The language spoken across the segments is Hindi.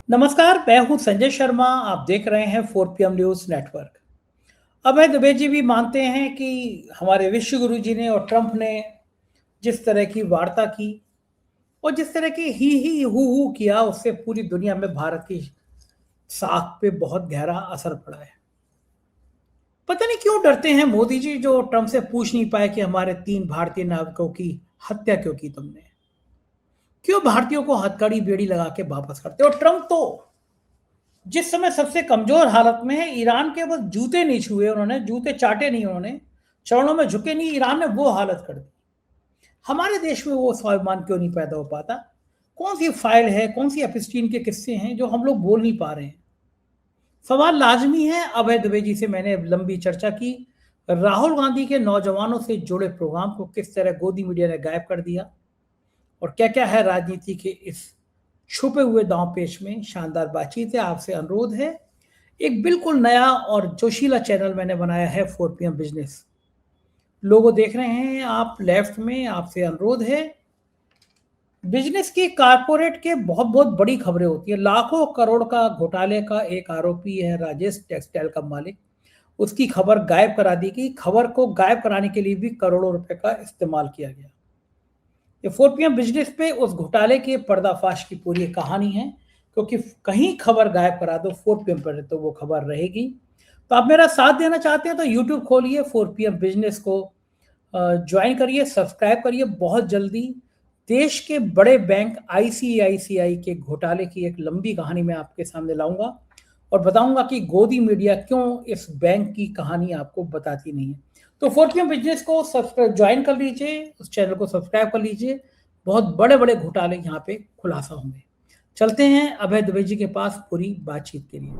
नमस्कार, मैं हूं संजय शर्मा। आप देख रहे हैं 4 PM न्यूज़ नेटवर्क। अभय दुबे जी भी मानते हैं कि हमारे विश्व गुरु जी ने और ट्रंप ने जिस तरह की वार्ता की और जिस तरह की ही हू किया, उससे पूरी दुनिया में भारत की साख पे बहुत गहरा असर पड़ा है। पता नहीं क्यों डरते हैं मोदी जी, जो ट्रंप से पूछ नहीं पाए कि हमारे 3 भारतीय नाविकों की हत्या क्यों की तुमने? क्यों भारतीयों को हथकड़ी बेड़ी लगा के वापस करते? और ट्रंप तो जिस समय सबसे कमजोर हालत में है, ईरान के बस जूते नहीं छुए उन्होंने, जूते चाटे नहीं उन्होंने, चरणों में झुके नहीं, ईरान ने वो हालत कर दी। हमारे देश में वो स्वाभिमान क्यों नहीं पैदा हो पाता? कौन सी फाइल है, कौन सी एपिस्टीन के किस्से हैं जो हम लोग बोल नहीं पा रहे हैं? सवाल लाजमी है। अभय दुबे जी से मैंने लंबी चर्चा की। राहुल गांधी के नौजवानों से जुड़े प्रोग्राम को किस तरह गोदी मीडिया ने गायब कर दिया और क्या क्या है राजनीति के इस छुपे हुए दांव पेच में, शानदार बातचीत है। आपसे अनुरोध है, एक बिल्कुल नया और जोशीला चैनल मैंने बनाया है 4 PM बिजनेस। लोगो देख रहे हैं आप लेफ्ट में, आपसे अनुरोध है। बिजनेस की कारपोरेट के बहुत बहुत बड़ी खबरें होती है। लाखों करोड़ का घोटाले का एक आरोपी है राजेश टेक्सटाइल का मालिक, उसकी खबर गायब करा दी गई। खबर को गायब कराने के लिए भी करोड़ों रुपए का इस्तेमाल किया गया। ये 4 PM बिजनेस पे उस घोटाले के पर्दाफाश की पूरी कहानी है, क्योंकि कहीं खबर गायब करा दो 4 PM पर तो वो खबर रहेगी। तो आप मेरा साथ देना चाहते हैं तो यूट्यूब खोलिए, 4 PM बिजनेस को ज्वाइन करिए, सब्सक्राइब करिए। बहुत जल्दी देश के बड़े बैंक आईसीआईसीआई के घोटाले की एक लंबी कहानी मैं आपके सामने लाऊंगा और बताऊंगा कि गोदी मीडिया क्यों इस बैंक की कहानी आपको बताती नहीं है। तो 4 PM बिजनेस को सब्सक्राइब ज्वाइन कर लीजिए, उस चैनल को सब्सक्राइब कर लीजिए। बहुत बड़े बड़े घोटाले यहाँ पे खुलासा होंगे। चलते हैं अभय दुबे जी के पास पूरी बातचीत के लिए।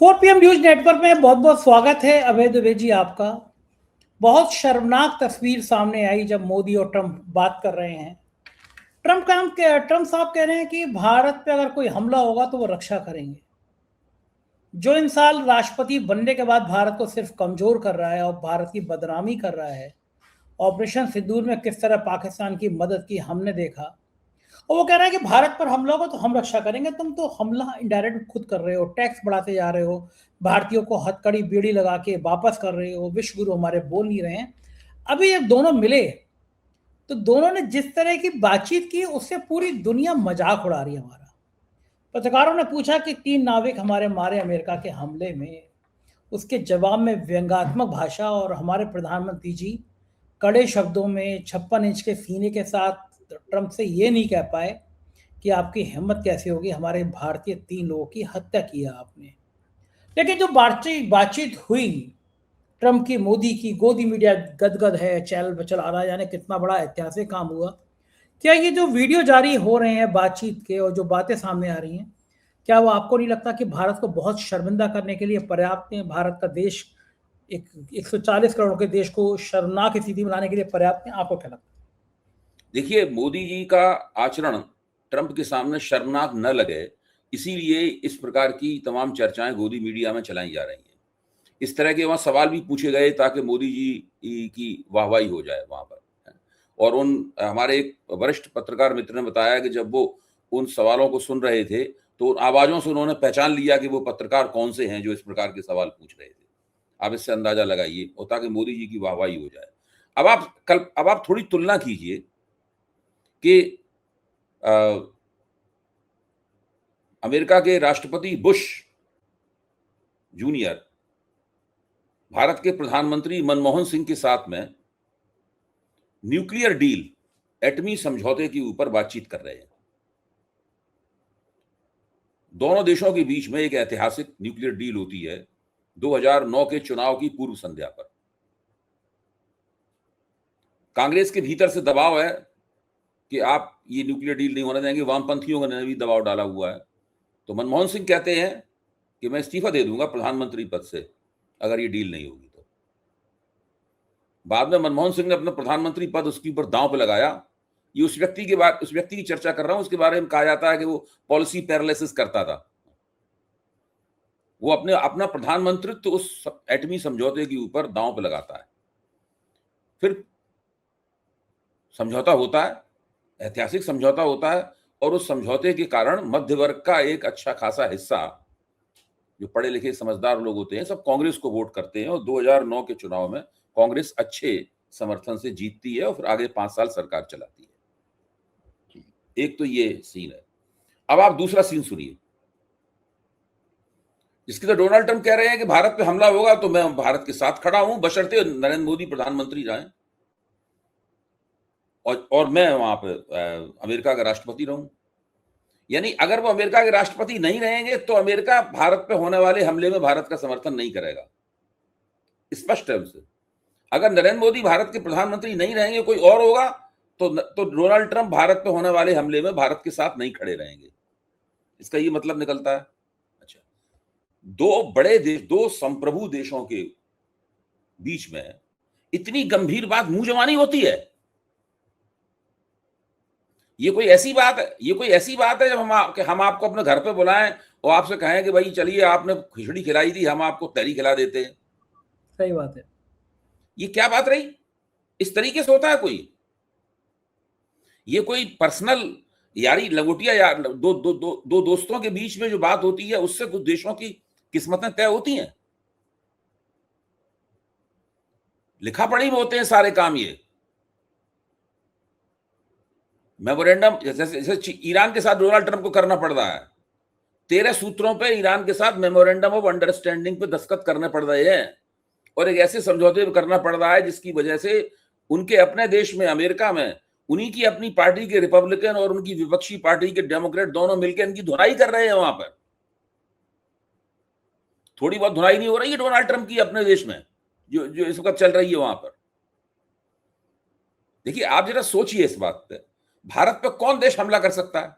4 PM न्यूज नेटवर्क में बहुत बहुत स्वागत है अभय दुबे जी आपका। बहुत शर्मनाक तस्वीर सामने आई जब मोदी और ट्रंप बात कर रहे हैं। ट्रंप साहब कह रहे हैं कि भारत पे अगर कोई हमला होगा तो वो रक्षा करेंगे। जो इंसान राष्ट्रपति बनने के बाद भारत को सिर्फ कमजोर कर रहा है और भारत की बदनामी कर रहा है, ऑपरेशन सिंदूर में किस तरह पाकिस्तान की मदद की हमने देखा, और वो कह रहा है कि भारत पर हमला होगा तो हम रक्षा करेंगे। तुम तो हमला इनडायरेक्ट खुद कर रहे हो, टैक्स बढ़ाते जा रहे हो, भारतीयों को हथकड़ी बेड़ी लगा के वापस कर रहे हो, विश्व गुरु हमारे बोल नहीं रहे हैं। अभी जब दोनों मिले तो दोनों ने जिस तरह की बातचीत की, उससे पूरी दुनिया मजाक उड़ा रही है हमारा। पत्रकारों ने पूछा कि 3 नाविक हमारे मारे अमेरिका के हमले में, उसके जवाब में व्यंग्यात्मक भाषा, और हमारे प्रधानमंत्री जी कड़े शब्दों में 56 इंच के सीने के साथ ट्रंप से ये नहीं कह पाए कि आपकी हिम्मत कैसे होगी, हमारे भारतीय 3 लोगों की हत्या की है आपने। लेकिन जो बातचीत बातचीत हुई ट्रंप की मोदी की, गोदी मीडिया गदगद है, चैनल पर चला रहा है, यानी कितना बड़ा ऐतिहासिक काम हुआ। क्या ये जो वीडियो जारी हो रहे हैं बातचीत के और जो बातें सामने आ रही हैं, क्या वो आपको नहीं लगता कि भारत को बहुत शर्मिंदा करने के लिए पर्याप्त है? भारत का देश एक 140 करोड़ के देश को शर्मनाक स्थिति में लाने के लिए पर्याप्त है? आपको क्या लगता है? देखिए, मोदी जी का आचरण ट्रंप के सामने शर्मनाक न लगे, इसीलिए इस प्रकार की तमाम चर्चाएं गोदी मीडिया में चलाई जा रही हैं। इस तरह के वहाँ सवाल भी पूछे गए ताकि मोदी जी की वाहवाही हो जाए वहाँ पर। और उन हमारे एक वरिष्ठ पत्रकार मित्र ने बताया कि जब वो उन सवालों को सुन रहे थे, तो उन आवाज़ों से उन्होंने पहचान लिया कि वो पत्रकार कौन से हैं जो इस प्रकार के सवाल पूछ रहे थे। आप इससे अंदाज़ा लगाइए, और ताकि मोदी जी की वाहवाही हो जाए। अब आप थोड़ी तुलना कीजिए कि अमेरिका के राष्ट्रपति बुश जूनियर भारत के प्रधानमंत्री मनमोहन सिंह के साथ में न्यूक्लियर डील, एटमी समझौते के ऊपर बातचीत कर रहे हैं। दोनों देशों के बीच में एक ऐतिहासिक न्यूक्लियर डील होती है 2009 के चुनाव की पूर्व संध्या पर। कांग्रेस के भीतर से दबाव है कि आप ये न्यूक्लियर डील नहीं होने देंगे। वामपंथियों ने भी दबाव डाला हुआ है। तो मनमोहन सिंह कहते हैं कि मैं इस्तीफा दे दूंगा प्रधानमंत्री पद से अगर ये डील नहीं होगी तो। बाद में मनमोहन सिंह ने अपना प्रधानमंत्री पद उसके ऊपर दांव पे लगाया। ये उस व्यक्ति की चर्चा कर रहा हूं, उसके बारे में कहा जाता है कि वो पॉलिसी पैरालिसिस करता था। वो अपना प्रधानमंत्रित्व उस एटमी समझौते के ऊपर दांव पे लगाता है। फिर समझौता होता है, ऐतिहासिक समझौता होता है, और उस समझौते के कारण मध्य वर्ग का एक अच्छा खासा हिस्सा, जो पढ़े लिखे समझदार लोग होते हैं, सब कांग्रेस को वोट करते हैं और 2009 के चुनाव में कांग्रेस अच्छे समर्थन से जीतती है और फिर आगे 5 साल सरकार चलाती है। एक तो ये सीन है। अब आप दूसरा सीन सुनिए, जिसकी तो डोनाल्ड ट्रंप कह रहे हैं कि भारत पे हमला होगा तो मैं भारत के साथ खड़ा हूं, बशर्ते नरेंद्र मोदी प्रधानमंत्री जाएं और मैं वहां पे अमेरिका का राष्ट्रपति रहूं। यानी अगर वो अमेरिका के राष्ट्रपति नहीं रहेंगे तो अमेरिका भारत पे होने वाले हमले में भारत का समर्थन नहीं करेगा, स्पष्ट है उनसे। अगर नरेंद्र मोदी भारत के प्रधानमंत्री नहीं रहेंगे, कोई और होगा, तो डोनाल्ड ट्रंप भारत पे होने वाले हमले में भारत के साथ नहीं खड़े रहेंगे। इसका ये मतलब निकलता है। अच्छा, दो बड़े देश, दो संप्रभु देशों के बीच में इतनी गंभीर बात मुंह जबानी होती है? ये कोई ऐसी बात है जब हम आपको अपने घर पे बुलाएं और आपसे कहें कि भाई चलिए, आपने खिचड़ी खिलाई थी, हम आपको तहरी खिला देते हैं? सही बात है। ये क्या बात रही? इस तरीके से होता है कोई? ये कोई पर्सनल यारी लंगोटिया या दो दोस्तों के बीच में जो बात होती है, उससे कुछ देशों की किस्मतें तय होती हैं? लिखा पढ़ी में होते हैं सारे काम। ये मेमोरेंडम जैसे ईरान के साथ डोनाल्ड ट्रंप को करना पड़ रहा है, 13 सूत्रों पे ईरान के साथ मेमोरेंडम ऑफ अंडरस्टैंडिंग पे दस्तखत करने पड़ रहे हैं और एक ऐसे समझौते पे करना पड़ रहा है जिसकी वजह से उनके अपने देश में, अमेरिका में, उन्हीं की अपनी पार्टी के रिपब्लिकन और उनकी विपक्षी पार्टी के डेमोक्रेट दोनों मिलकर इनकी धुनाई कर रहे हैं। वहां पर थोड़ी बहुत धुनाई नहीं हो रही है डोनाल्ड ट्रंप की अपने देश में, जो इस वक्त चल रही है वहां पर? देखिए, आप जरा सोचिए इस बात पे। भारत पे कौन देश हमला कर सकता है?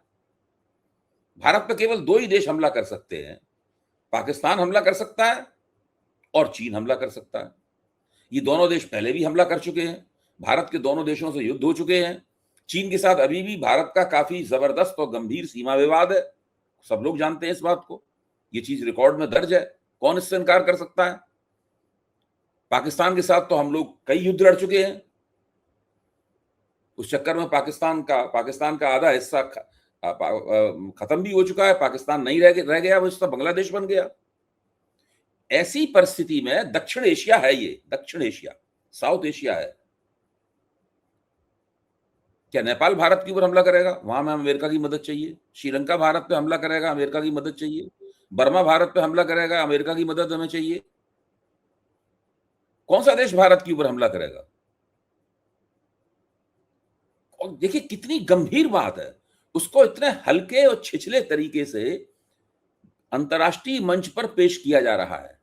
भारत पे केवल 2 ही देश हमला कर सकते हैं। पाकिस्तान हमला कर सकता है और चीन हमला कर सकता है। ये दोनों देश पहले भी हमला कर चुके हैं। भारत के दोनों देशों से युद्ध हो चुके हैं। चीन के साथ अभी भी भारत का काफी जबरदस्त और गंभीर सीमा विवाद है। सब लोग जानते हैं इस बात को। ये चीज रिकॉर्ड में दर्ज है, कौन इससे इनकार कर सकता है? पाकिस्तान के साथ तो हम लोग कई युद्ध लड़ चुके हैं। उस चक्कर में पाकिस्तान का आधा हिस्सा खत्म भी हो चुका है। पाकिस्तान नहीं रह गया, वो हिस्सा बांग्लादेश बन गया। ऐसी परिस्थिति में दक्षिण एशिया है, ये दक्षिण एशिया, साउथ एशिया है। क्या नेपाल भारत के ऊपर हमला करेगा? वहां में अमेरिका की मदद चाहिए। श्रीलंका भारत पे हमला करेगा, अमेरिका की मदद चाहिए। बर्मा भारत पे हमला करेगा, अमेरिका की मदद हमें चाहिए। कौन सा देश भारत के ऊपर हमला करेगा? और देखिए कितनी गंभीर बात है, उसको इतने हल्के और छिछले तरीके से अंतर्राष्ट्रीय मंच पर पेश किया जा रहा है,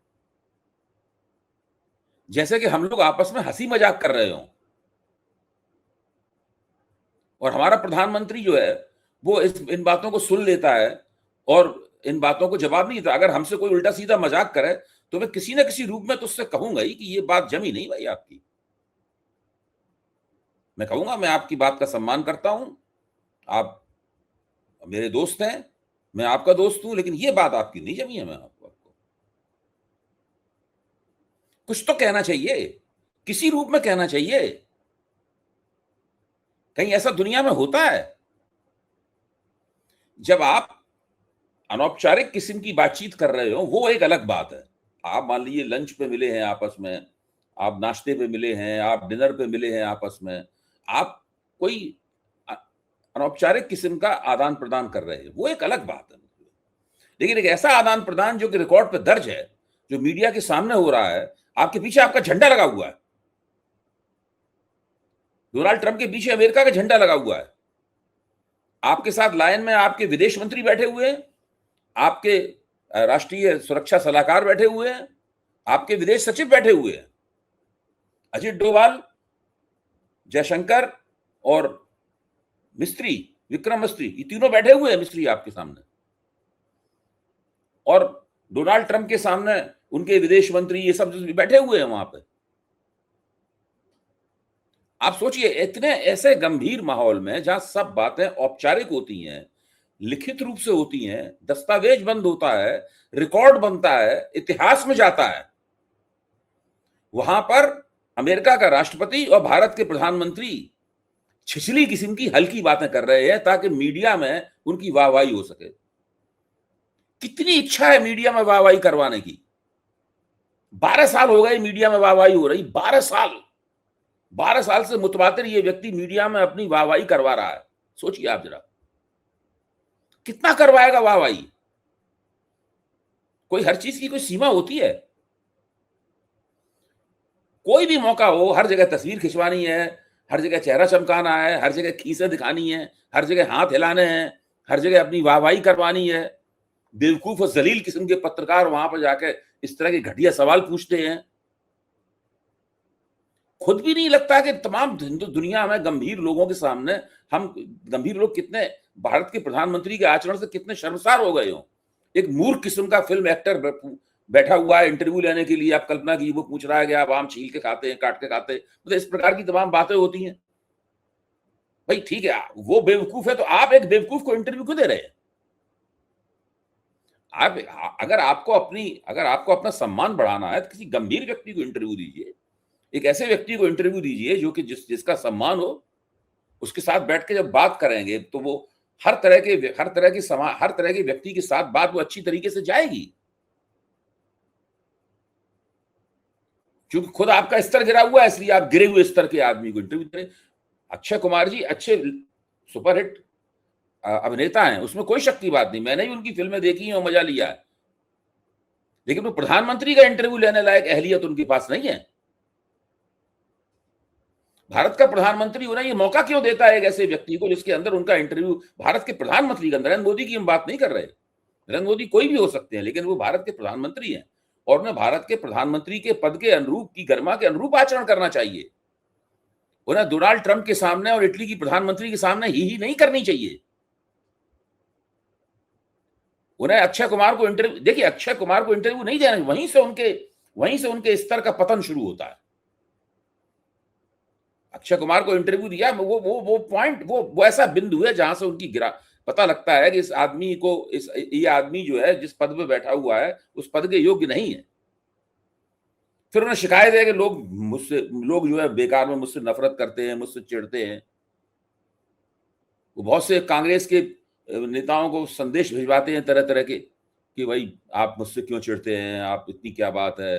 जैसे कि हम लोग आपस में हंसी मजाक कर रहे हों। और हमारा प्रधानमंत्री जो है वो इन बातों को सुन लेता है और इन बातों को जवाब नहीं देता। अगर हमसे कोई उल्टा सीधा मजाक करे तो मैं किसी ना किसी रूप में तो उससे कहूंगा ही कि ये बात जमी नहीं भाई आपकी। मैं कहूंगा मैं आपकी बात का सम्मान करता हूं, आप मेरे दोस्त हैं, मैं आपका दोस्त हूं, लेकिन ये बात आपकी नहीं जमी है। मैं आपको कुछ तो कहना चाहिए, किसी रूप में कहना चाहिए। कहीं ऐसा दुनिया में होता है? जब आप अनौपचारिक किस्म की बातचीत कर रहे हो वो एक अलग बात है। आप मान लीजिए लंच पे मिले हैं आपस में, आप नाश्ते पे मिले हैं, आप डिनर पे मिले हैं आपस में, आप कोई अनौपचारिक किस्म का आदान प्रदान कर रहे हैं, वो एक अलग बात है। लेकिन एक ऐसा आदान प्रदान जो कि रिकॉर्ड पे दर्ज है, जो मीडिया के सामने हो रहा है, आपके पीछे आपका झंडा लगा हुआ है, डोनाल्ड ट्रंप के पीछे अमेरिका का झंडा लगा हुआ है, आपके साथ लाइन में आपके विदेश मंत्री बैठे हुए हैं, आपके राष्ट्रीय सुरक्षा सलाहकार बैठे हुए हैं, आपके विदेश सचिव बैठे हुए हैं, अजीत डोभाल, जयशंकर और मिस्त्री, विक्रम मिस्त्री, ये तीनों बैठे हुए हैं मिस्त्री आपके सामने। और डोनाल्ड ट्रंप के सामने उनके विदेश मंत्री ये सब बैठे हुए हैं वहां पे। आप सोचिए, इतने ऐसे गंभीर माहौल में जहां सब बातें औपचारिक होती हैं, लिखित रूप से होती हैं, दस्तावेज बंद होता है, रिकॉर्ड बनता है, इतिहास में जाता है, वहां पर अमेरिका का राष्ट्रपति और भारत के प्रधानमंत्री छिछली किस्म की हल्की बातें कर रहे हैं ताकि मीडिया में उनकी वाहवाही हो सके। कितनी इच्छा है मीडिया में वाहवाही करवाने की। 12 साल हो गए मीडिया में वाहवाही हो रही, 12 साल से मुतवातिर ये व्यक्ति मीडिया में अपनी वाहवाही करवा रहा है। सोचिए आप जरा, कितना करवाएगा वाहवाही। कोई हर चीज की कोई सीमा होती है। कोई भी मौका हो, हर जगह तस्वीर खिंचवानी है, हर जगह चेहरा चमकाना है, हर जगह खीसें दिखानी है, हर जगह हाथ हिलाने हैं, हर जगह अपनी वाहवाही करवानी है। बेवकूफ और जलील किस्म के पत्रकार वहां पर जाकर इस तरह के घटिया सवाल पूछते हैं। खुद भी नहीं लगता कि तमाम दुनिया में गंभीर लोगों के सामने हम गंभीर लोग कितने भारत के प्रधानमंत्री के आचरण से कितने शर्मसार हो गए हो। एक मूर्ख किस्म का फिल्म एक्टर बैठा हुआ है इंटरव्यू लेने के लिए, आप कल्पना की वो पूछ रहा है कि आप आम छील के खाते हैं, काट के खाते हैं, मतलब इस प्रकार की तमाम बातें होती हैं। भाई ठीक है, वो बेवकूफ है तो आप एक बेवकूफ को इंटरव्यू क्यों दे रहे हैं? आप अगर आपको अपना सम्मान बढ़ाना है तो किसी गंभीर व्यक्ति को इंटरव्यू दीजिए, एक ऐसे व्यक्ति को इंटरव्यू दीजिए जो कि जिसका सम्मान हो। उसके साथ बैठ के जब बात करेंगे तो वो हर तरह के व्यक्ति के साथ बात वो अच्छी तरीके से जाएगी। क्योंकि खुद आपका स्तर गिरा हुआ है, इसलिए आप गिरे हुए स्तर के आदमी को इंटरव्यू दे रहे। अक्षय कुमार जी अच्छे सुपरहिट अभिनेता हैं, उसमें कोई शक की बात नहीं, मैंने भी उनकी फिल्में देखी हैं और मजा लिया है, लेकिन वो प्रधानमंत्री का इंटरव्यू लेने लायक अहलियत उनके पास नहीं है। भारत का प्रधानमंत्री उन्हें ये मौका क्यों देता है एक ऐसे व्यक्ति को जिसके अंदर उनका इंटरव्यू, भारत के प्रधानमंत्री का, नरेंद्र मोदी की हम बात नहीं कर रहे, नरेंद्र मोदी कोई भी हो सकते हैं, लेकिन वो भारत के प्रधानमंत्री हैं और उन्हें भारत के प्रधानमंत्री के पद के अनुरूप, की गरिमा के अनुरूप आचरण करना चाहिए। उन्हें डोनाल्ड ट्रंप के सामने और इटली की प्रधानमंत्री के सामने ही नहीं करनी चाहिए। उन्हें अक्षय कुमार को इंटरव्यू, देखिए अक्षय कुमार को इंटरव्यू नहीं देना, वहीं से उनके स्तर का पतन शुरू होता है। अक्षय कुमार को इंटरव्यू दिया, वो पॉइंट, वो ऐसा बिंदु है जहां से उनकी पता लगता है कि ये आदमी जो है जिस पद पे बैठा हुआ है उस पद के योग्य नहीं है। फिर उन्हें शिकायत है कि लोग जो है बेकार में मुझसे नफरत करते हैं, मुझसे चिढ़ते हैं। वो बहुत से कांग्रेस के नेताओं को संदेश भिजवाते हैं तरह तरह के कि भाई आप मुझसे क्यों चिढ़ते हैं, आप इतनी क्या बात है,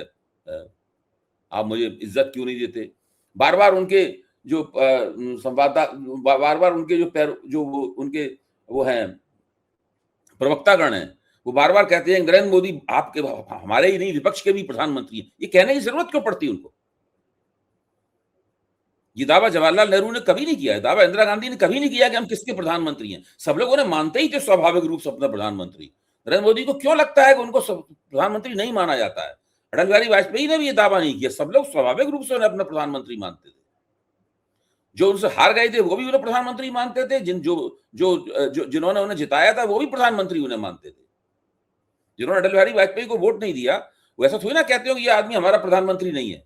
आप मुझे इज्जत क्यों नहीं देते। बार बार उनके जो संवाददाता, बार बार उनके उनके वो हैं प्रवक्तागण हैं, वो बार बार कहते हैं नरेंद्र मोदी आपके, हमारे ही नहीं विपक्ष के भी प्रधानमंत्री हैं। ये कहने की जरूरत क्यों पड़ती है उनको? ये दावा जवाहरलाल नेहरू ने कभी नहीं किया है, दावा इंदिरा गांधी ने कभी नहीं किया कि हम किसके प्रधानमंत्री हैं। सब लोग उन्हें मानते ही थे स्वाभाविक रूप से अपना प्रधानमंत्री। नरेंद्र मोदी को क्यों लगता है कि उनको प्रधानमंत्री नहीं माना जाता है? अटल बिहारी वाजपेयी ने भी ये दावा नहीं किया, सब लोग स्वाभाविक रूप से उन्हें अपना प्रधानमंत्री मानते थे। जो उनसे हार गए थे वो भी उन्हें प्रधानमंत्री मानते थे, जिन्होंने उन्हें जिताया था वो भी प्रधानमंत्री उन्हें मानते थे। जिन्होंने अटल बिहारी वाजपेयी को वोट नहीं दिया वो ऐसा थोड़ी ना कहते हो कि ये आदमी हमारा प्रधानमंत्री नहीं है।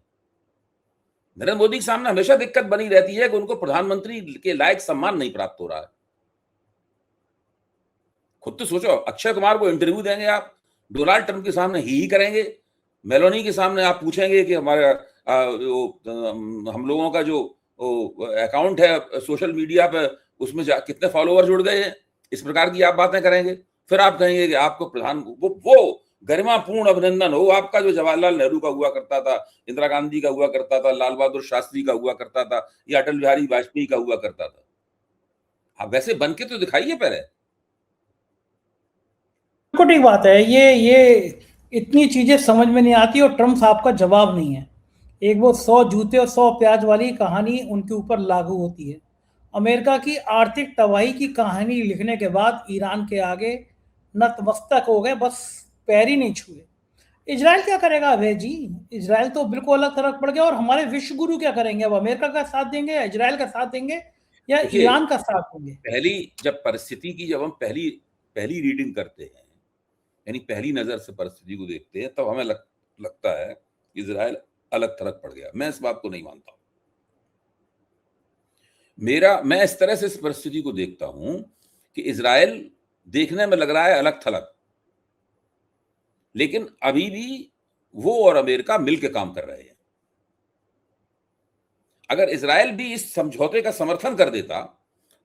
नरेंद्र मोदी के सामने हमेशा दिक्कत बनी रहती है कि उनको प्रधानमंत्री के लायक सम्मान नहीं प्राप्त हो रहा है। खुद तो सोचो, अक्षय कुमार को इंटरव्यू देंगे आप, डोनाल्ड ट्रंप के सामने ही करेंगे, मेलोनी के सामने आप पूछेंगे कि हमारा हम लोगों का जो अकाउंट है सोशल मीडिया पे उसमें कितने फॉलोअर जुड़ गए हैं, इस प्रकार की आप बातें करेंगे। फिर आप कहेंगे कि आपको वो गरिमापूर्ण अभिनंदन हो आपका जो जवाहरलाल नेहरू का हुआ करता था, इंदिरा गांधी का हुआ करता था, लाल बहादुर शास्त्री का हुआ करता था, या अटल बिहारी वाजपेयी का हुआ करता था। आप वैसे बन के तो दिखाइए पहले। ठीक बात है, ये इतनी चीजें समझ में नहीं आती और ट्रम्प साहब का जवाब नहीं है। एक वो 100 जूते और 100 प्याज वाली कहानी उनके ऊपर लागू होती है। अमेरिका की आर्थिक तबाही की कहानी लिखने के बाद ईरान के आगे नतमस्तक हो गए, बस पैर ही नहीं छुए। इजराइल क्या करेगा अभय जी? इजराइल तो बिल्कुल अलग तरफ पड़ गया। और हमारे विश्व गुरु क्या करेंगे? अब अमेरिका का साथ देंगे या इजराइल का साथ देंगे या ईरान का साथ देंगे? जब हम पहली रीडिंग करते हैं, यानी पहली नजर से परिस्थिति को देखते हैं, तब हमें लगता है इजराइल अलग थलग पड़ गया। मैं इस बात को नहीं मानता। मैं इस तरह से इस परिस्थिति को देखता हूं कि इजराइल देखने में लग रहा है अलग थलग, लेकिन अभी भी वो और अमेरिका मिलकर काम कर रहे हैं। अगर इजराइल भी इस समझौते का समर्थन कर देता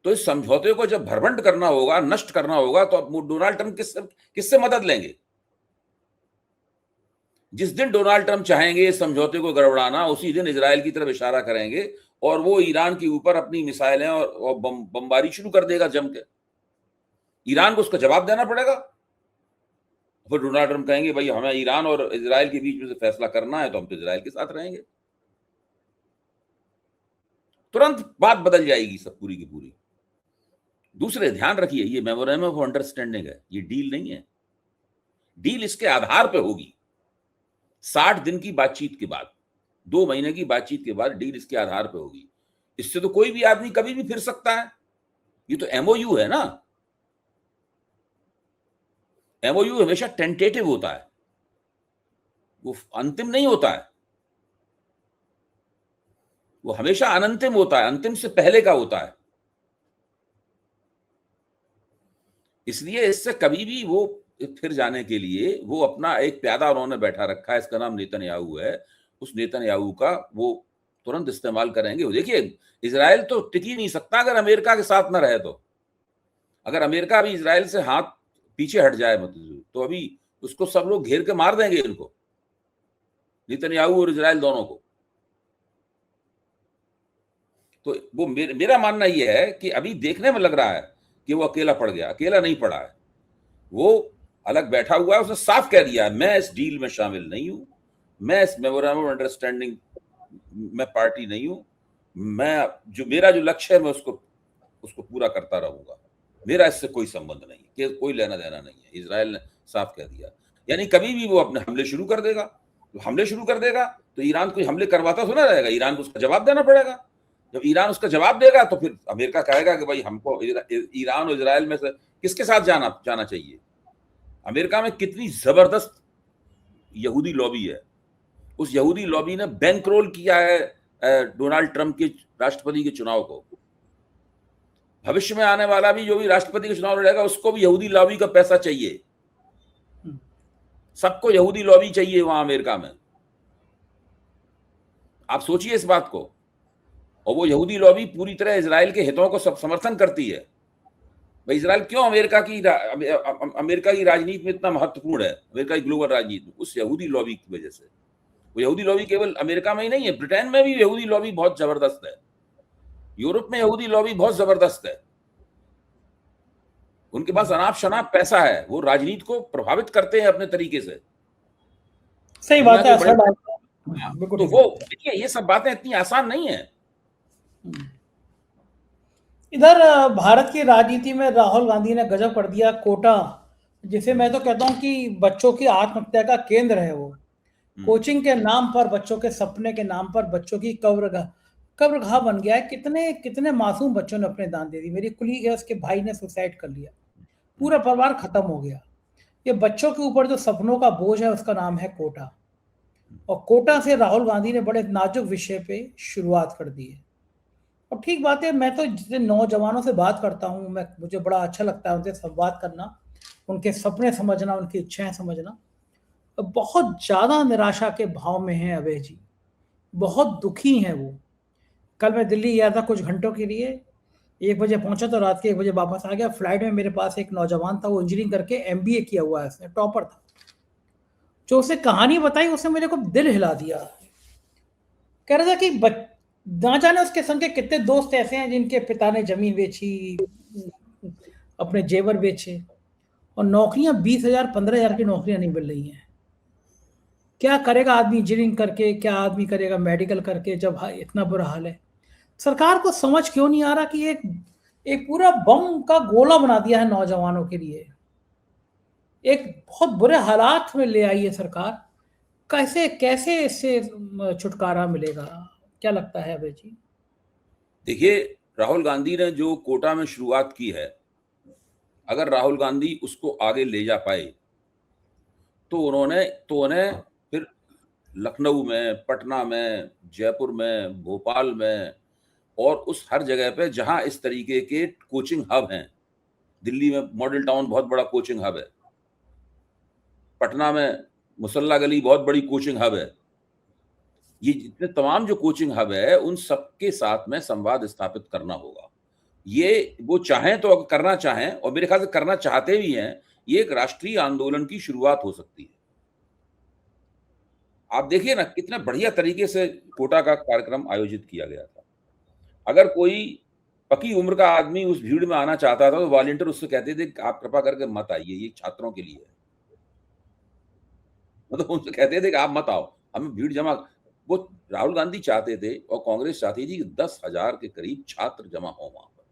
तो इस समझौते को जब भरभंड करना होगा, नष्ट करना होगा, तो अब डोनाल्ड ट्रंप किससे मदद लेंगे? जिस दिन डोनाल्ड ट्रंप चाहेंगे इस समझौते को गड़बड़ाना, उसी दिन इजराइल की तरफ इशारा करेंगे और वो ईरान के ऊपर अपनी मिसाइलें और बमबारी शुरू कर देगा जम के। ईरान को उसका जवाब देना पड़ेगा। फिर डोनाल्ड ट्रंप कहेंगे भाई हमें ईरान और इजराइल के बीच में से फैसला करना है, तो हम तो इजराइल के साथ रहेंगे। तुरंत बात बदल जाएगी सब पूरी की पूरी। दूसरे, ध्यान रखिए, ये मेमोरेंडम ऑफ अंडरस्टैंडिंग है, ये डील नहीं है। डील इसके आधार पे होगी। 60 दिन की बातचीत के बाद, 2 महीने की बातचीत के बाद डील इसके आधार पे होगी। इससे तो कोई भी आदमी कभी भी फिर सकता है। ये तो एमओयू है ना। एमओयू हमेशा टेंटेटिव होता है, वो अंतिम नहीं होता है, वो हमेशा अनंतिम होता है, अंतिम से पहले का होता है। इसलिए इससे कभी भी वो फिर जाने के लिए वो अपना एक प्यादा उन्होंने बैठा रखा है, इसका नाम नेतन्याहू है। उस नेतन्याहू का वो तुरंत इस्तेमाल करेंगे। देखिए, इजराइल तो टिक ही नहीं सकता अगर अमेरिका के साथ न रहे। तो अगर अमेरिका अभी इजराइल से हाथ पीछे हट जाए, मतलब तो अभी उसको सब लोग घेर के मार देंगे, इनको, नेतन्याहू और इजराइल दोनों को। तो वो मेरा मानना यह है कि अभी देखने में लग रहा है कि वो अकेला पड़ गया। अकेला नहीं पड़ा है, वो अलग बैठा हुआ है। उसने साफ कह दिया मैं इस डील में शामिल नहीं हूं, मैं इस मेमोरेंडम ऑफ अंडरस्टैंडिंग में पार्टी नहीं हूं। मेरा जो लक्ष्य है मैं उसको पूरा करता रहूंगा। मेरा इससे कोई संबंध नहीं है, कोई लेना देना नहीं है। इजराइल ने साफ कह दिया। यानी कभी भी वो अपने हमले शुरू कर देगा, तो ईरान कोई हमले करवाता थोड़ा रहेगा, ईरान को उसका जवाब देना पड़ेगा। जब ईरान उसका जवाब देगा तो फिर अमेरिका कहेगा कि भाई हमको ईरान और इजराइल में से किसके साथ जाना चाहिए। अमेरिका में कितनी जबरदस्त यहूदी लॉबी है। उस यहूदी लॉबी ने बैंकरोल किया है डोनाल्ड ट्रंप के राष्ट्रपति के चुनाव को। भविष्य में आने वाला भी जो भी राष्ट्रपति का चुनाव लड़ेगा उसको भी यहूदी लॉबी का पैसा चाहिए। सबको यहूदी लॉबी चाहिए वहां अमेरिका में। आप सोचिए इस बात को। और वो यहूदी लॉबी पूरी तरह इजराइल के हितों को सब समर्थन करती है। भाई इजराइल क्यों अमेरिका की राजनीति में इतना महत्वपूर्ण है, अमेरिका की ग्लोबल राजनीति में? उस यहूदी लॉबी की वजह से। वो यहूदी लॉबी केवल अमेरिका में ही नहीं है, ब्रिटेन में भी यहूदी लॉबी बहुत जबरदस्त है, यूरोप में यहूदी लॉबी बहुत जबरदस्त है। उनके पास अनाप शनाप पैसा है, वो राजनीति को प्रभावित करते हैं अपने तरीके से। सही बात है। तो वो देखिए, ये सब बातें इतनी आसान नहीं है। इधर भारत की राजनीति में राहुल गांधी ने गजब कर दिया। कोटा, जिसे मैं तो कहता हूं कि बच्चों की आत्महत्या का केंद्र है वो। कोचिंग के नाम पर, बच्चों के सपने के नाम पर बच्चों की कब्रगाह बन गया है। कितने कितने मासूम बच्चों ने अपने दान दे दी। मेरी कुलीग है, उसके भाई ने सुसाइड कर लिया, पूरा परिवार खत्म हो गया। ये बच्चों के ऊपर जो सपनों का बोझ है उसका नाम है कोटा। और कोटा से राहुल गांधी ने बड़े नाजुक विषय पे शुरुआत कर दी है। और ठीक बात है, मैं तो जितने नौजवानों से बात करता हूँ, मुझे बड़ा अच्छा लगता है उनसे संवाद करना, उनके सपने समझना, उनकी इच्छाएं समझना। बहुत ज़्यादा निराशा के भाव में हैं अभय जी, बहुत दुखी हैं वो। कल मैं दिल्ली गया था कुछ घंटों के लिए, 1 बजे पहुंचा तो रात के 1 बजे वापस आ गया। फ्लाइट में मेरे पास एक नौजवान था, वो इंजीनियरिंग करके MBA किया हुआ है, उसने टॉपर था। जो उसे कहानी बताई उसने मेरे को दिल हिला दिया। कह रहा था कि ना जाने उसके संग के कितने दोस्त ऐसे हैं जिनके पिता ने जमीन बेची, अपने जेवर बेचे, और नौकरियां 20,000 15,000 की नौकरियां नहीं मिल रही हैं। क्या करेगा आदमी इंजीनियरिंग करके, क्या आदमी करेगा मेडिकल करके, जब इतना बुरा हाल है। सरकार को समझ क्यों नहीं आ रहा कि एक पूरा बम का गोला बना दिया है नौजवानों के लिए। एक बहुत बुरे हालात में ले आई है सरकार। कैसे कैसे इससे छुटकारा मिलेगा, क्या लगता है अभय जी? देखिए, राहुल गांधी ने जो कोटा में शुरुआत की है, अगर राहुल गांधी उसको आगे ले जा पाए तो उन्हें फिर लखनऊ में, पटना में, जयपुर में, भोपाल में और उस हर जगह पे जहां इस तरीके के कोचिंग हब हैं। दिल्ली में मॉडल टाउन बहुत बड़ा कोचिंग हब है, पटना में मुसल्ला गली बहुत बड़ी कोचिंग हब है, ये जितने तमाम जो कोचिंग हब है उन सबके साथ में संवाद स्थापित करना होगा। ये वो चाहें तो करना चाहें, और मेरे ख्याल से करना चाहते भी हैं, ये एक राष्ट्रीय आंदोलन की शुरुआत हो सकती है। आप देखिए ना कितने बढ़िया तरीके से कोटा का कार्यक्रम आयोजित किया गया था। अगर कोई पकी उम्र का आदमी उस भीड़ में आना चाहता था तो वॉलंटियर उससे कहते थे आप कृपा करके मत आइए, ये छात्रों के लिए है। मतलब उनसे कहते थे कि आप मत आओ, हमें भीड़ जमा। वो राहुल गांधी चाहते थे और कांग्रेस चाहती थी कि 10,000 के करीब छात्र जमा हो वहां पर,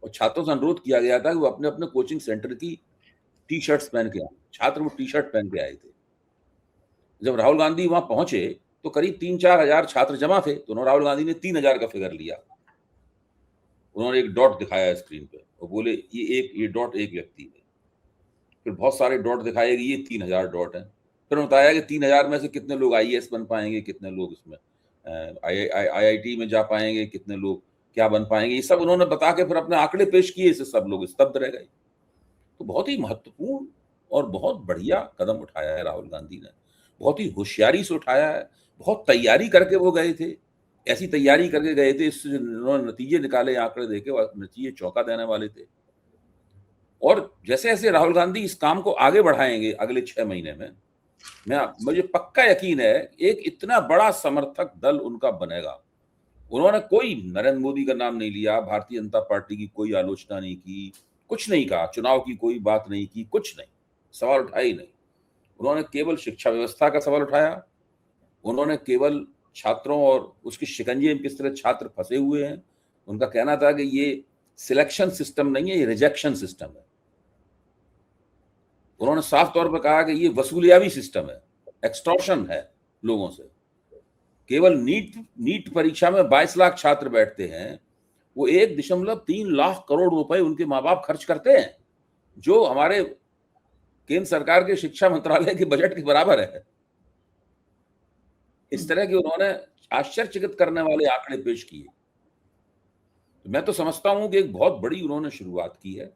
और छात्रों से अनुरोध किया गया था कि वो अपने अपने कोचिंग सेंटर की टी शर्ट्स पहन के आए। छात्र वो टी शर्ट पहन के आए थे। जब राहुल गांधी वहां पहुंचे तो करीब 3-4 हजार छात्र जमा थे, तो राहुल गांधी ने 3,000 का फिगर लिया। उन्होंने एक डॉट दिखाया स्क्रीन पे और बोले ये डॉट एक व्यक्ति है। फिर बहुत सारे डॉट दिखाए, ये 3,000 डॉट है। फिर बताया कि 3,000 में से कितने लोग आईएएस बन पाएंगे, कितने लोग इसमें आईआईटी में जा पाएंगे, कितने लोग क्या बन पाएंगे, ये सब उन्होंने बता के फिर अपने आंकड़े पेश किए। इससे सब लोग स्तब्ध रह गए। तो बहुत ही महत्वपूर्ण और बहुत बढ़िया कदम उठाया है राहुल गांधी ने, बहुत ही होशियारी से उठाया है। बहुत तैयारी करके वो गए थे, ऐसी तैयारी करके गए थे, इससे उन्होंने नतीजे निकाले, आंकड़े देखे, नतीजे चौंका देने वाले थे। और जैसे जैसे राहुल गांधी इस काम को आगे बढ़ाएंगे अगले 6 महीने में, मुझे पक्का यकीन है एक इतना बड़ा समर्थक दल उनका बनेगा। उन्होंने कोई नरेंद्र मोदी का नाम नहीं लिया, भारतीय जनता पार्टी की कोई आलोचना नहीं की, कुछ नहीं कहा, चुनाव की कोई बात नहीं की, कुछ नहीं, सवाल उठाया ही नहीं। उन्होंने केवल शिक्षा व्यवस्था का सवाल उठाया। उन्होंने केवल छात्रों और उसकी शिकंजे में किस तरह छात्र फंसे हुए हैं। उनका कहना था कि ये सिलेक्शन सिस्टम नहीं है, ये रिजेक्शन सिस्टम है। उन्होंने साफ तौर पर कहा कि ये वसूलियाबी सिस्टम है, एक्सटॉर्शन है लोगों से। केवल नीट परीक्षा में 22 लाख छात्र बैठते हैं, वो 1.3 लाख करोड़ रुपए उनके माँ बाप खर्च करते हैं, जो हमारे केंद्र सरकार के शिक्षा मंत्रालय के बजट के बराबर है। इस तरह के उन्होंने आश्चर्यचकित करने वाले आंकड़े पेश किए। तो मैं तो समझता हूं कि एक बहुत बड़ी उन्होंने शुरुआत की है।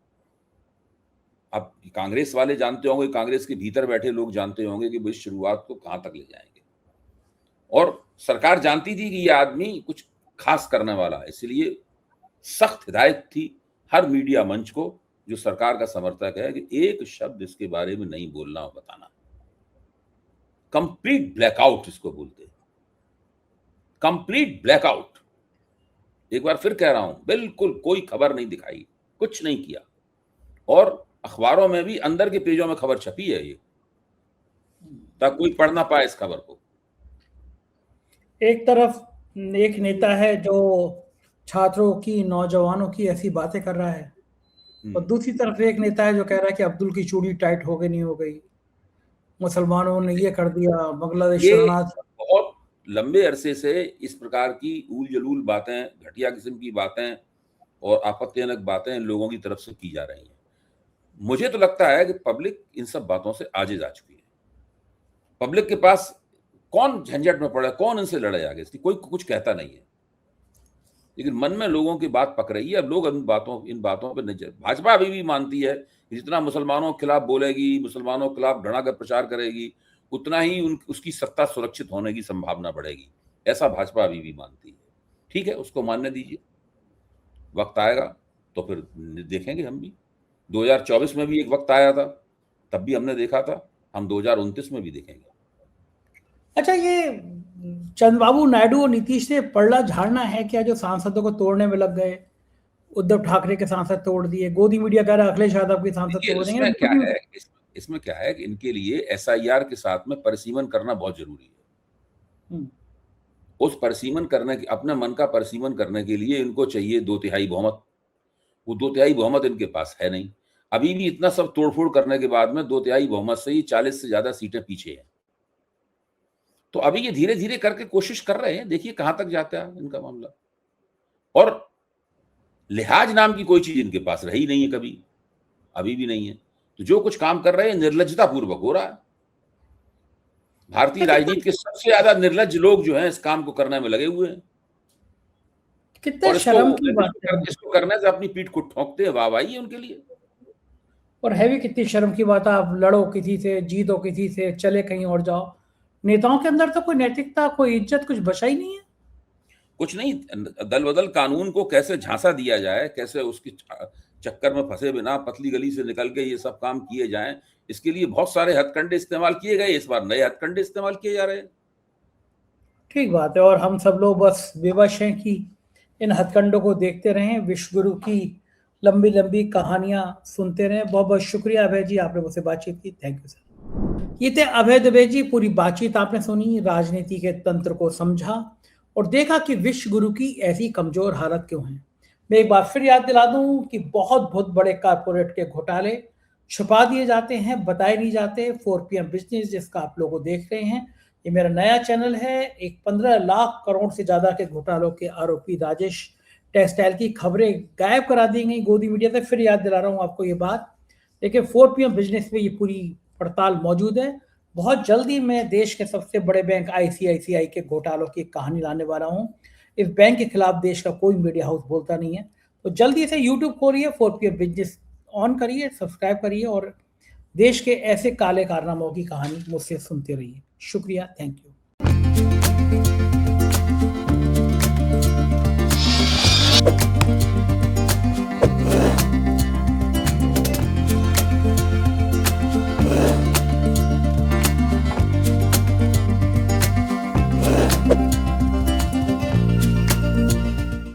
अब कांग्रेस वाले जानते होंगे, कांग्रेस के भीतर बैठे लोग जानते होंगे कि वो इस शुरुआत को कहां तक ले जाएंगे। और सरकार जानती थी कि ये आदमी कुछ खास करने वाला है, इसलिए सख्त हिदायत थी हर मीडिया मंच को जो सरकार का समर्थक है कि एक शब्द इसके बारे में नहीं बोलना और बताना। कंप्लीट ब्लैकआउट इसको बोलते हैं, कंप्लीट ब्लैकआउट। एक बार फिर कह रहा हूं, बिल्कुल कोई खबर नहीं दिखाई, कुछ नहीं किया। और अखबारों में भी अंदर के पेजों में खबर छपी है ये, ताकि कोई पढ़ ना पाए इस खबर को। एक तरफ एक नेता है जो छात्रों की, नौजवानों की ऐसी बातें कर रहा है, और दूसरी तरफ एक नेता है जो कह रहा है कि अब्दुल की चूड़ी टाइट हो गई, नहीं हो गई, मुसलमानों ने ये कर दिया, बांग्लादेश शरणार्थ। बहुत लंबे अरसे से इस प्रकार की उल जलूल बातें, घटिया किस्म की बातें और आपत्तिजनक बातें लोगों की तरफ से की जा रही हैं। मुझे तो लगता है कि पब्लिक इन सब बातों से आजिज आ चुकी है। पब्लिक के पास कौन झंझट में पड़ा, कौन इनसे लड़े आगे, इसकी कोई कुछ कहता नहीं है। लेकिन मन में लोगों की बात पक रही है। अब लोग इन बातों पर नहीं। भाजपा अभी भी मानती है कि जितना मुसलमानों के खिलाफ बोलेगी, मुसलमानों के खिलाफ घृणा का प्रचार करेगी, उतना ही उसकी सत्ता सुरक्षित होने की संभावना बढ़ेगी। ऐसा भाजपा अभी भी मानती है। ठीक है, उसको मानने दीजिए, वक्त आएगा तो फिर देखेंगे। हम भी 2024 में भी एक वक्त आया था, तब भी हमने देखा था, हम 2029 में भी देखेंगे। अच्छा, ये चंद्रबाबू नायडू और नीतीश से पलड़ा झाड़ना है क्या, जो सांसदों को तोड़ने में लग गए? उद्धव ठाकरे के सांसद तोड़ दिए, गोदी मीडिया कह रहा है अखिलेश यादव के सांसद तोड़ देंगे। इसमें क्या है कि इनके लिए एसआईआर के साथ में परिसीमन करना बहुत जरूरी है। उस परिसीमन करने की, अपने मन का परिसीमन करने के लिए इनको चाहिए 2/3 बहुमत। वो 2/3 बहुमत इनके पास है नहीं। अभी भी इतना सब तोड़फोड़ करने के बाद में 2/3 बहुमत से ही 40 से ज्यादा सीटें पीछे हैं। तो अभी ये धीरे धीरे करके कोशिश कर रहे हैं, देखिए कहां तक जाता है इनका मामला। और लिहाज नाम की कोई चीज इनके पास रही नहीं है कभी, अभी भी नहीं है। तो जो कुछ काम कर रहे हैं निर्लज्जता पूर्वक हो रहा है। भारतीय राजनीति के सबसे ज्यादा निर्लज्ज लोग जो हैं इस काम को करने में लगे हुए हैं। कितने शर्म की बात है, इसको करने से अपनी पीठ को ठोंकते हैं, वाहवाही है उनके लिए। और है भी कितनी शर्म की बात है। आप लड़ो किसी से, जीतो किसी से, चले कहीं और जाओ, नेताओं के अंदर तो कोई नैतिकता, कोई इज्जत कुछ बचा ही नहीं है। कुछ नहीं, दल बदल कानून को कैसे झांसा दिया जाए, कैसे उसकी चक्कर में फंसे बिना पतली गली से निकल के ये सब काम किए जाएं, इसके लिए बहुत सारे हथकंडे इस्तेमाल किए गए। इस बार नए हथकंडे इस्तेमाल किए जा रहे हैं। ठीक बात है, और हम सब लोग बस विवश हैं कि इन हथकंडों को देखते रहें, विश्व गुरु की लंबी लंबी कहानियां सुनते रहें। बहुत बहुत शुक्रिया अभय जी, आपने मुझसे बातचीत की। Thank you sir. ये थे अभय दुबे जी। पूरी बातचीत आपने सुनी, राजनीति के तंत्र को समझा और देखा कि विश्व गुरु की ऐसी कमजोर हालत क्यों है। मैं एक बार फिर याद दिला दूं कि बहुत बहुत बड़े कारपोरेट के घोटाले छुपा दिए जाते हैं, बताए नहीं जाते। 4PM बिजनेस जिसका आप लोग देख रहे हैं, ये मेरा नया चैनल है। एक 15 लाख करोड़ से ज्यादा के घोटालों के आरोपी राजेश टेक्सटाइल की खबरें गायब करा दी गई गोदी मीडिया से। फिर याद दिला रहा हूं आपको ये बात। देखिए 4PM बिजनेस में ये पूरी पड़ताल मौजूद है। बहुत जल्दी मैं देश के सबसे बड़े बैंक ICICI के घोटालों की कहानी लाने वाला हूं। इस बैंक के खिलाफ देश का कोई मीडिया हाउस बोलता नहीं है। तो जल्दी से YouTube खोलिए, 4PM बिजनेस ऑन करिए, सब्सक्राइब करिए और देश के ऐसे काले कारनामों की कहानी मुझसे सुनते रहिए। शुक्रिया, थैंक यू।